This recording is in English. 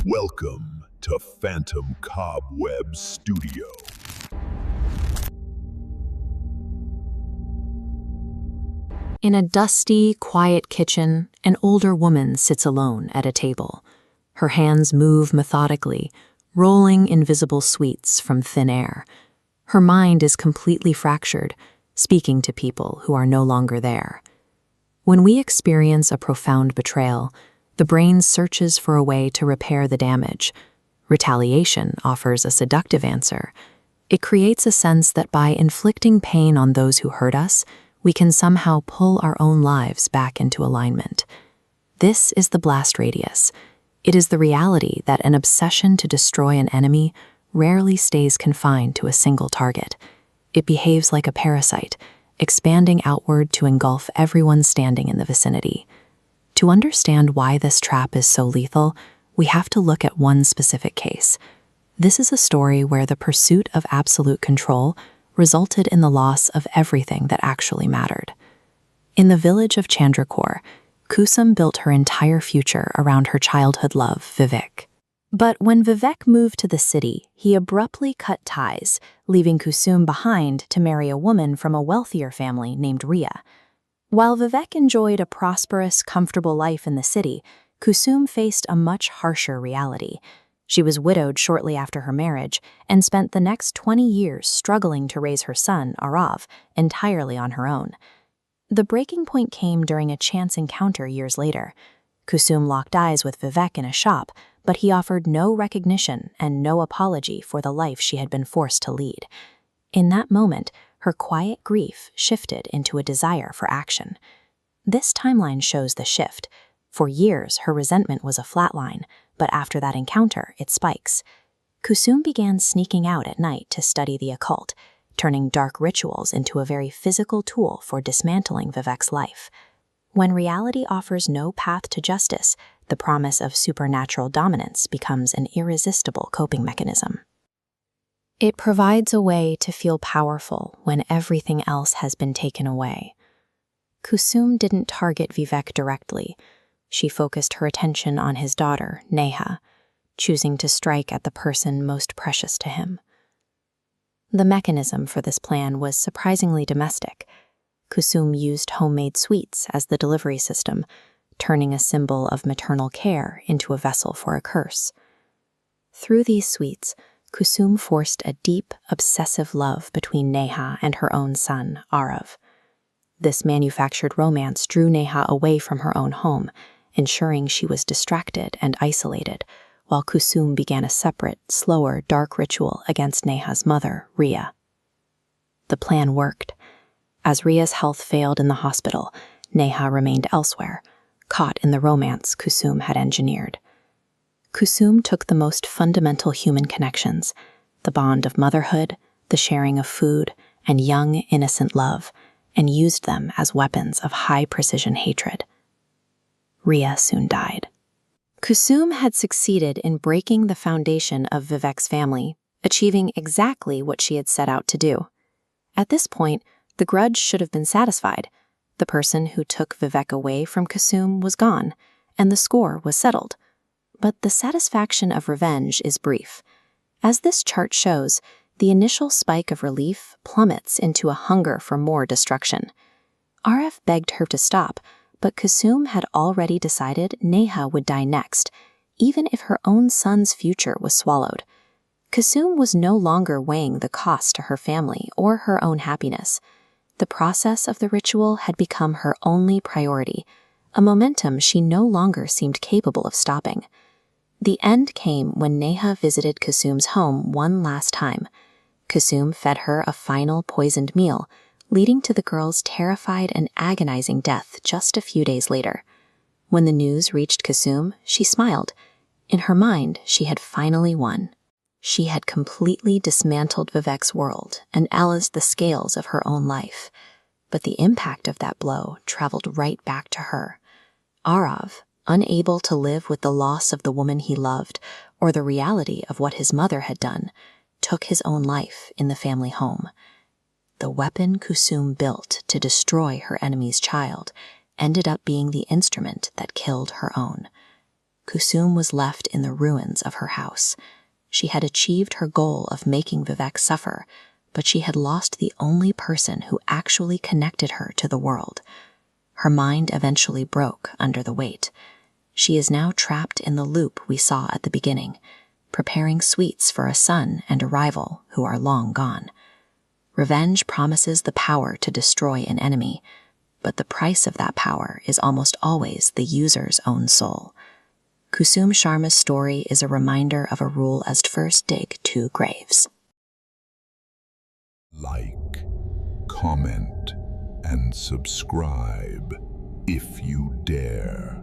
Welcome to Phantom Cobweb Studio. In a dusty, quiet kitchen, an older woman sits alone at a table. Her hands move methodically, rolling invisible sweets from thin air. Her mind is completely fractured, speaking to people who are no longer there. When we experience a profound betrayal, the brain searches for a way to repair the damage. Retaliation offers a seductive answer. It creates a sense that by inflicting pain on those who hurt us, we can somehow pull our own lives back into alignment. This is the blast radius. It is the reality that an obsession to destroy an enemy rarely stays confined to a single target. It behaves like a parasite, expanding outward to engulf everyone standing in the vicinity. To understand why this trap is so lethal, we have to look at one specific case. This is a story where the pursuit of absolute control resulted in the loss of everything that actually mattered. In the village of Chandrakor, Kusum built her entire future around her childhood love, Vivek. But when Vivek moved to the city, he abruptly cut ties, leaving Kusum behind to marry a woman from a wealthier family named Riya. While Vivek enjoyed a prosperous, comfortable life in the city, Kusum faced a much harsher reality. She was widowed shortly after her marriage and spent the next 20 years struggling to raise her son, Arav, entirely on her own. The breaking point came during a chance encounter years later. Kusum locked eyes with Vivek in a shop, but he offered no recognition and no apology for the life she had been forced to lead. In that moment, her quiet grief shifted into a desire for action. This timeline shows the shift. For years, her resentment was a flat line, but after that encounter, it spikes. Kusum began sneaking out at night to study the occult, turning dark rituals into a very physical tool for dismantling Vivek's life. When reality offers no path to justice, the promise of supernatural dominance becomes an irresistible coping mechanism. It provides a way to feel powerful when everything else has been taken away. Kusum didn't target Vivek directly. She focused her attention on his daughter, Neha, choosing to strike at the person most precious to him. The mechanism for this plan was surprisingly domestic. Kusum used homemade sweets as the delivery system, turning a symbol of maternal care into a vessel for a curse. Through these sweets, Kusum forced a deep, obsessive love between Neha and her own son, Arav. This manufactured romance drew Neha away from her own home, ensuring she was distracted and isolated, while Kusum began a separate, slower, dark ritual against Neha's mother, Riya. The plan worked. As Riya's health failed in the hospital, Neha remained elsewhere, caught in the romance Kusum had engineered. Kusum took the most fundamental human connections, the bond of motherhood, the sharing of food, and young, innocent love, and used them as weapons of high-precision hatred. Riya soon died. Kusum had succeeded in breaking the foundation of Vivek's family, achieving exactly what she had set out to do. At this point, the grudge should have been satisfied. The person who took Vivek away from Kusum was gone, and the score was settled. But the satisfaction of revenge is brief. As this chart shows, the initial spike of relief plummets into a hunger for more destruction. RF begged her to stop, but Kusum had already decided Neha would die next, even if her own son's future was swallowed. Kusum was no longer weighing the cost to her family or her own happiness. The process of the ritual had become her only priority, a momentum she no longer seemed capable of stopping. The end came when Neha visited Kusum's home one last time. Kusum fed her a final poisoned meal, leading to the girl's terrified and agonizing death just a few days later. When the news reached Kusum, she smiled. In her mind, she had finally won. She had completely dismantled Vivek's world and balanced the scales of her own life. But the impact of that blow traveled right back to her. Arav, unable to live with the loss of the woman he loved or the reality of what his mother had done, took his own life in the family home. The weapon Kusum built to destroy her enemy's child ended up being the instrument that killed her own. Kusum was left in the ruins of her house. She had achieved her goal of making Vivek suffer, but she had lost the only person who actually connected her to the world. Her mind eventually broke under the weight. She is now trapped in the loop we saw at the beginning, preparing sweets for a son and a rival who are long gone. Revenge promises the power to destroy an enemy, but the price of that power is almost always the user's own soul. Kusum Sharma's story is a reminder of a rule as first dig 2 graves. Like, comment, and subscribe if you dare.